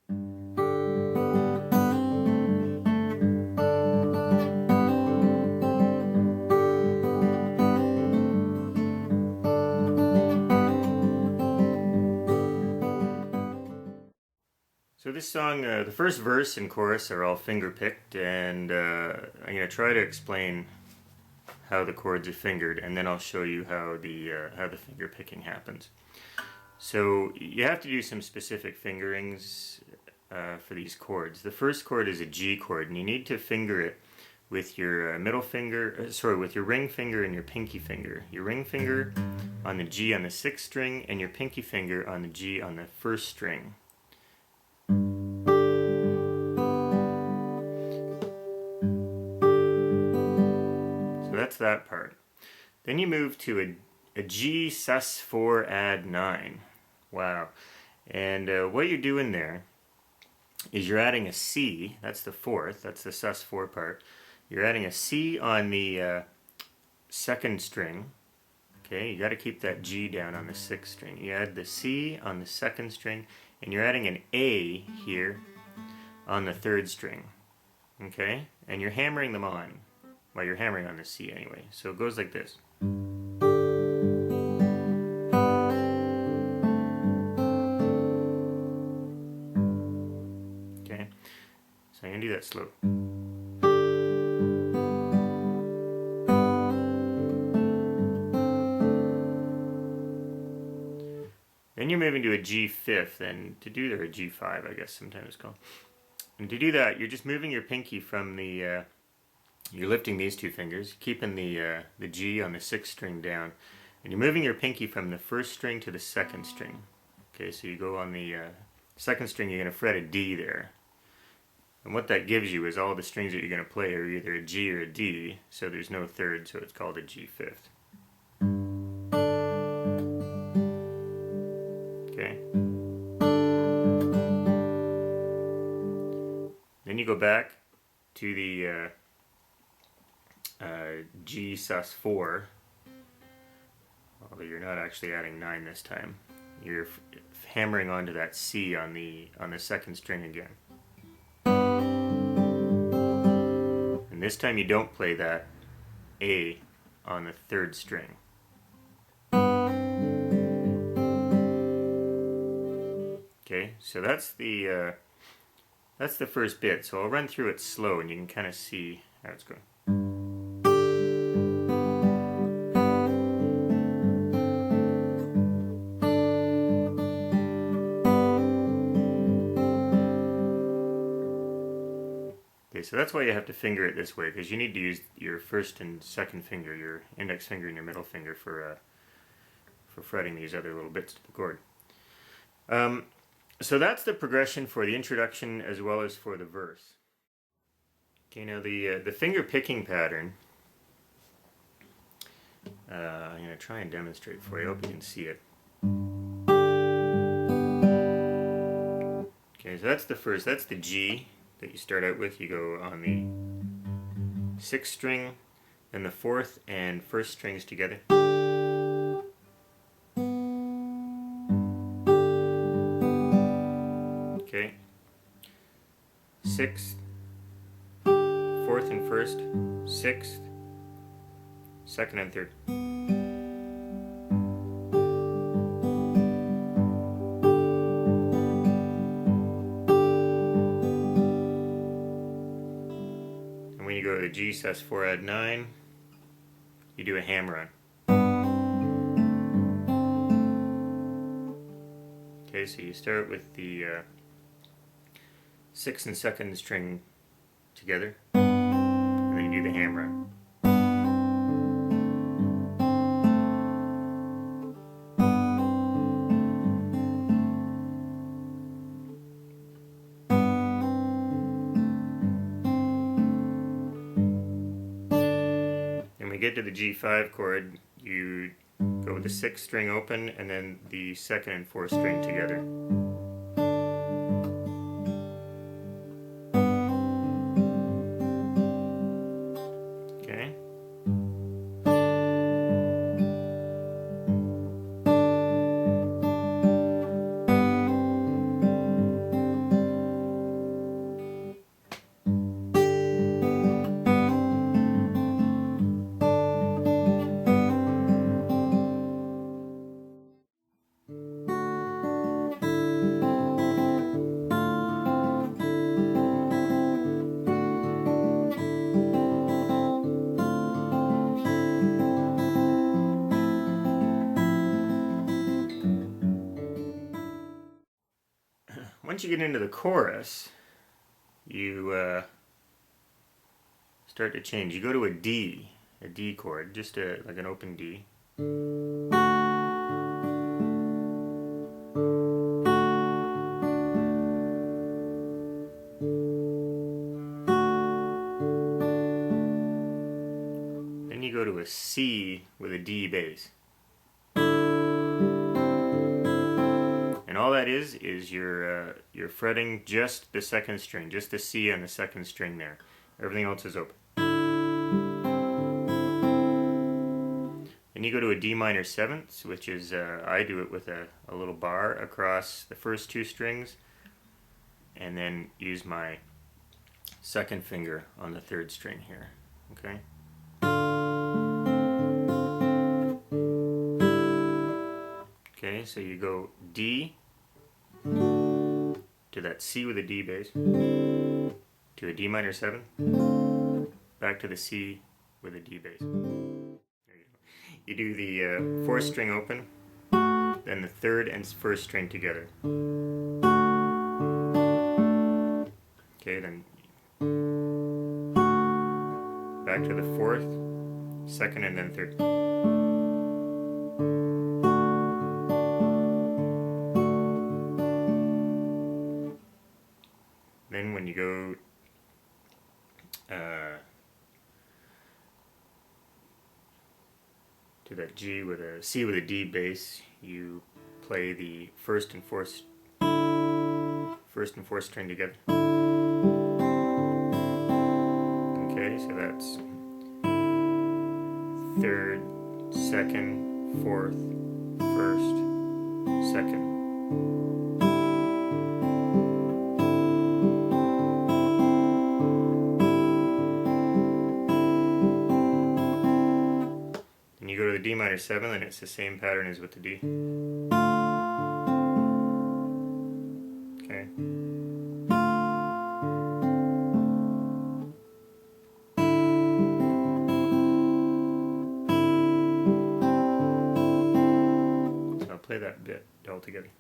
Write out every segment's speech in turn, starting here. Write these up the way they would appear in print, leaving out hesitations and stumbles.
So this song, the first verse and chorus are all finger picked, and I'm going to try to explain how the chords are fingered, and then I'll show you how the finger picking happens. So you have to do some specific fingerings for these chords. The first chord is a G chord, and you need to finger it with your middle finger, with your ring finger and your pinky finger. Your ring finger on the G on the 6th string, and your pinky finger on the G on the 1st string. So that's that part. Then you move to a G sus4 add 9. Wow. And what you're doing there is you're adding a C, that's the 4th, that's the sus4 part. You're adding a C on the 2nd string. Okay, you got to keep that G down on the 6th string. You add the C on the 2nd string, and you're adding an A here on the 3rd string. Okay, and you're hammering them on. Well, you're hammering on the C anyway. So it goes like this. Okay, so I'm going to do that slow. Then you're moving to a G5th, and to do that, or a G5, I guess sometimes it's called. And to do that, you're just moving your pinky from the, you're lifting these two fingers, keeping the G on the 6th string down, and you're moving your pinky from the 1st string to the 2nd string. Okay, so you go on the 2nd string, you're going to fret a D there. And what that gives you is all the strings that you're going to play are either a G or a D, so there's no 3rd, so it's called a G5th. Okay. Then you go back to the G sus4, although you're not actually adding 9 this time. You're hammering onto that C on the 2nd string again. And this time you don't play that A on the 3rd string. Okay, so that's the first bit. So I'll run through it slow, and you can kind of see how it's going. Okay, so that's why you have to finger it this way, because you need to use your 1st and 2nd finger, your index finger and your middle finger for fretting these other little bits to the chord. So that's the progression for the introduction as well as for the verse. Okay, now the finger picking pattern, I'm going to try and demonstrate for you. I hope you can see it. Okay, so that's the first, that's the G that you start out with. You go on the 6th string, then the 4th and 1st strings together. Okay, 6th, 4th and 1st, 6th, 2nd and 3rd. And when you go to the G sus4 add 9, you do a hammer on. Okay, so you start with the 6th and 2nd string together, and then you do the hammer on. When we get to the G5 chord, you go with the 6th string open and then the 2nd and 4th string together. Okay. once you get into the chorus, you start to change. You go to a D chord, just like an open D. Then you go to a C with a D bass. And all that is you're fretting just the second string, just the C on the second string there. Everything else is open. Then you go to a D minor seventh, which is, I do it with a little bar across the first two strings, and then use my second finger on the third string here, okay? Okay, so you go D to that C with a D bass, to a D minor 7, back to the C with a D bass. There you go. You do the fourth string open, then the third and first string together. Okay, then back to the fourth, second, and then third. Then when you go to that G with a C with a D bass, you play the first and fourth string together. Okay, so that's third, second, fourth, first, second. You go to the D minor 7, and it's the same pattern as with the D. Okay. So I'll play that bit all together.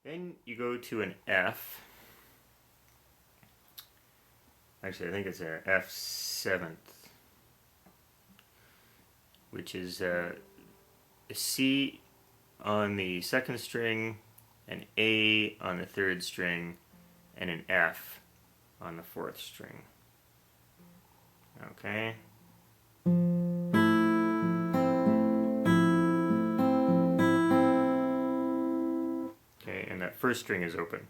Then you go to an F. Actually, I think it's an F7th, which is a C on the second string, an A on the third string, and an F on the fourth string. Okay. Okay, and that first string is open.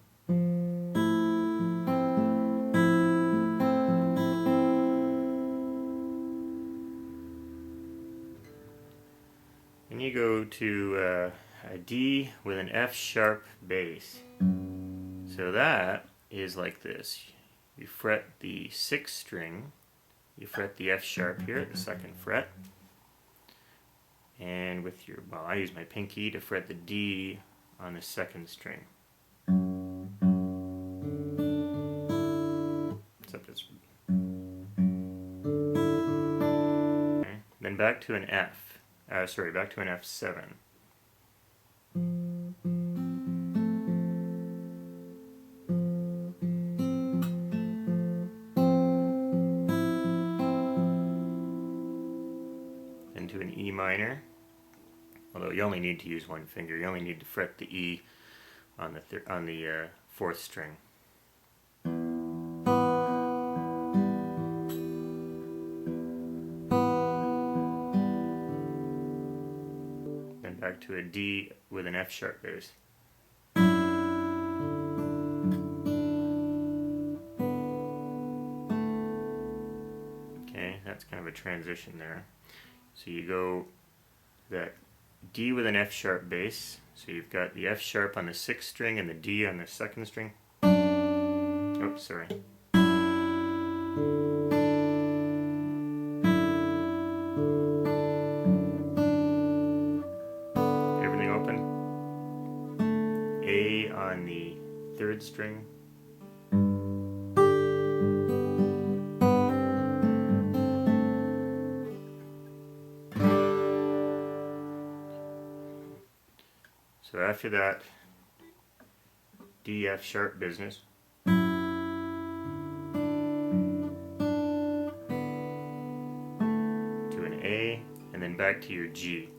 And you go to a D with an F sharp bass. So that is like this. You fret the sixth string, you fret the F sharp here at the second fret, and with your, well, I use my pinky to fret the D on the second string. Except it's okay. Then back to an F. Back to an F7. Then to an E minor. Although you only need to use one finger. You only need to fret the E on the fourth string. Then back to a D with an F sharp bass. Okay, that's kind of a transition there. So you go that D with an F sharp bass. So you've got the F sharp on the 6th string and the D on the 2nd string. Oops, sorry. Everything open. A on the 3rd string. So after that, D, F sharp business. To an A, and then back to your G.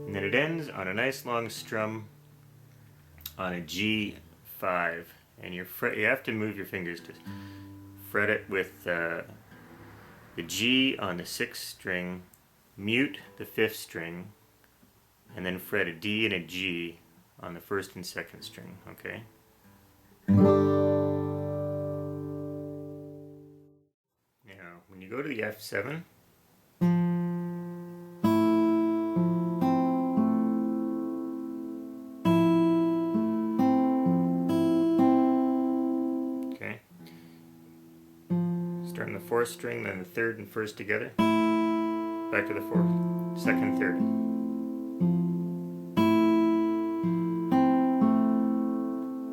And then it ends on a nice long strum on a G5. And you have to move your fingers to fret it with the G on the 6th string, mute the 5th string, and then fret a D and a G on the 1st and 2nd string, okay? Now, when you go to the F7, okay, start on the 4th string, then the 3rd and 1st together, back to the 4th, 2nd, 3rd.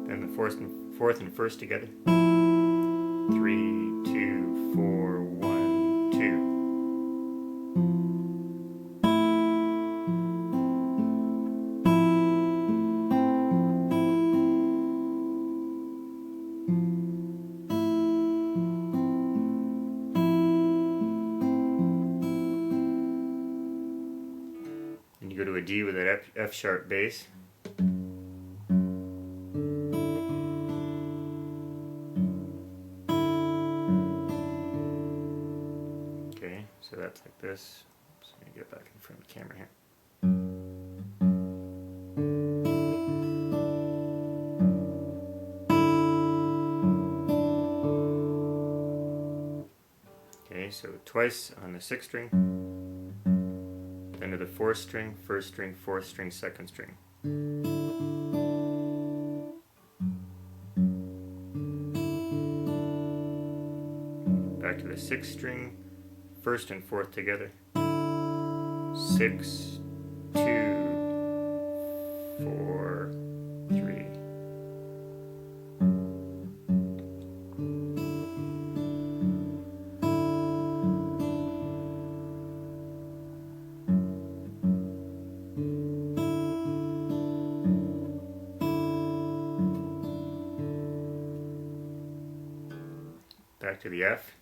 Then the 4th and 1st together. 3, 2, 4, 1, 2. And you go to a D with an F sharp bass. Okay, so that's like this. So let me get back in front of the camera here. Okay, so twice on the 6th string, then to the 4th string, 1st string, 4th string, 2nd string. Back to the 6th string, 1st and 4th together. 6, 2, 4, 3. Back to the F.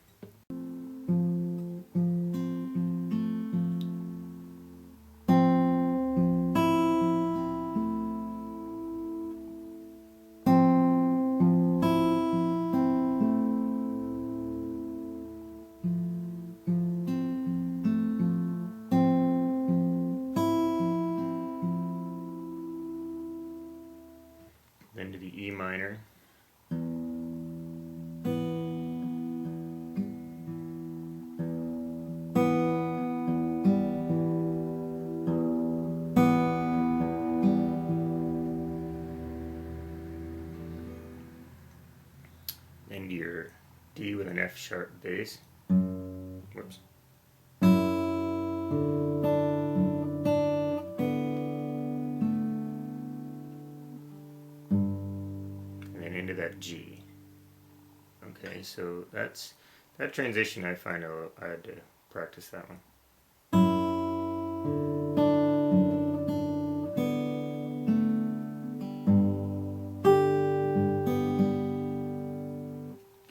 Then to the E minor. Then to your D with an F sharp bass. Whoops. And then into that G. Okay, so that transition I find I had to practice that one.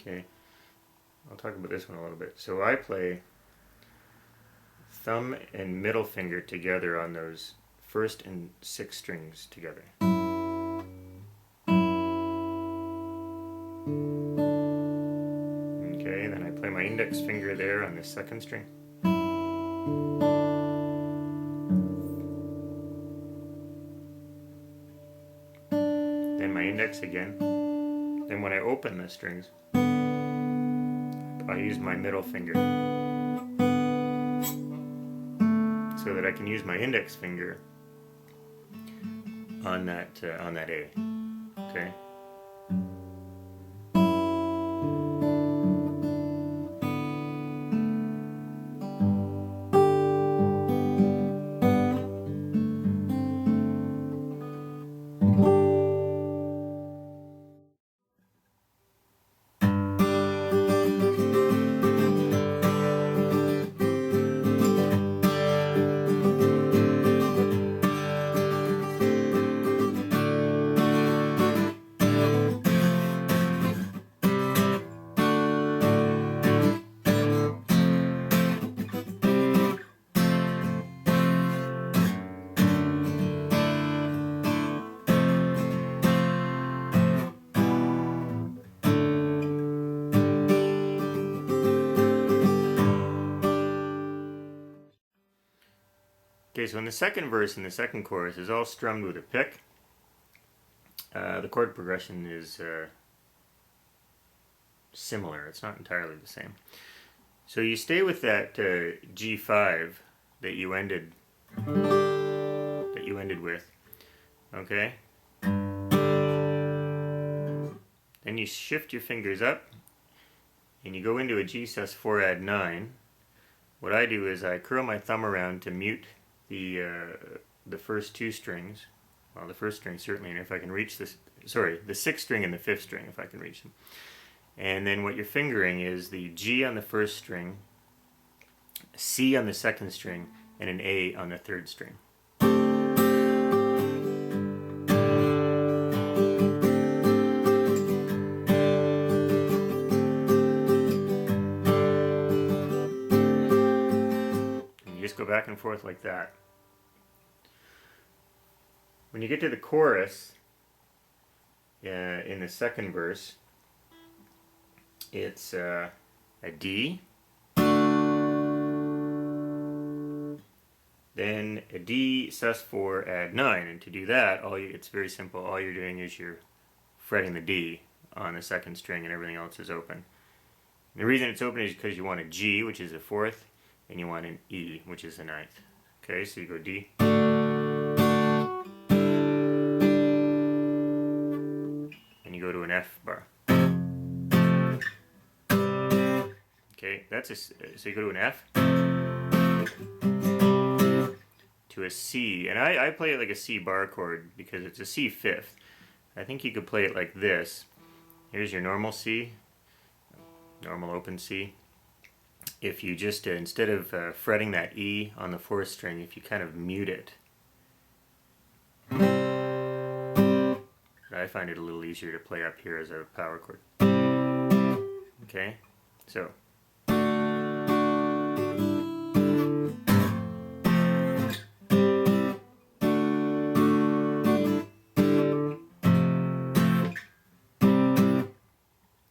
Okay, I'll talk about this one a little bit. So I play thumb and middle finger together on those 1st and 6th strings together. Okay, then I play my index finger there on the 2nd string. Then my index again. Then when I open the strings, I'll use my middle finger so that I can use my index finger on that A. Okay. Okay, so in the second verse and the second chorus is all strummed with a pick. The chord progression is similar. It's not entirely the same. So you stay with that G5 that you ended with. Okay. Then you shift your fingers up and you go into a G sus4 add 9. What I do is I curl my thumb around to mute the first two strings. Well, the first string certainly, and if I can reach this, sorry, the sixth string and the fifth string, if I can reach them. And then what you're fingering is the G on the first string, C on the second string, and an A on the third string. And you just go back and forth like that. When you get to the chorus, in the second verse, it's a D, then a D sus4 add 9, and to do that, it's very simple. All you're doing is you're fretting the D on the second string, and everything else is open. And the reason it's open is because you want a G, which is a fourth, and you want an E, which is a ninth. Okay, so you go D. You go to an F bar. Okay, so you go to an F, to a C, and I play it like a C bar chord because it's a C fifth. I think you could play it like this. Here's your normal C, normal open C. If you just, instead of fretting that E on the fourth string, if you kind of mute it. I find it a little easier to play up here as a power chord. Okay, so.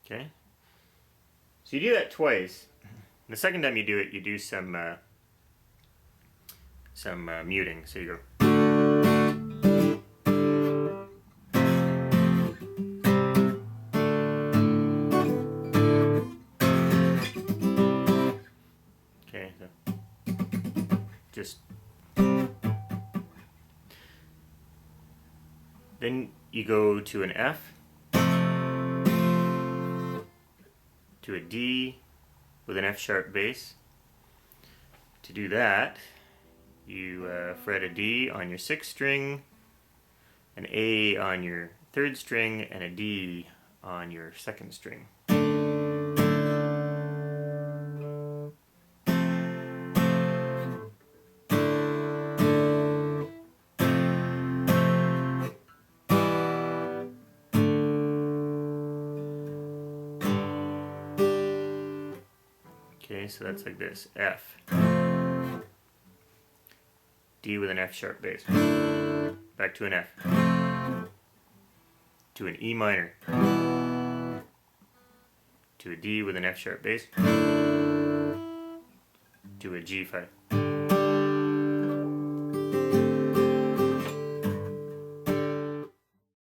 Okay, so you do that twice. The second time you do it, you do some muting. So you go. Just then you go to an F, to a D with an F sharp bass. To do that, you fret a D on your sixth string, an A on your third string, and a D on your second string. Okay, so that's like this. F. D with an F sharp bass. Back to an F. To an E minor. To a D with an F sharp bass. To a G5.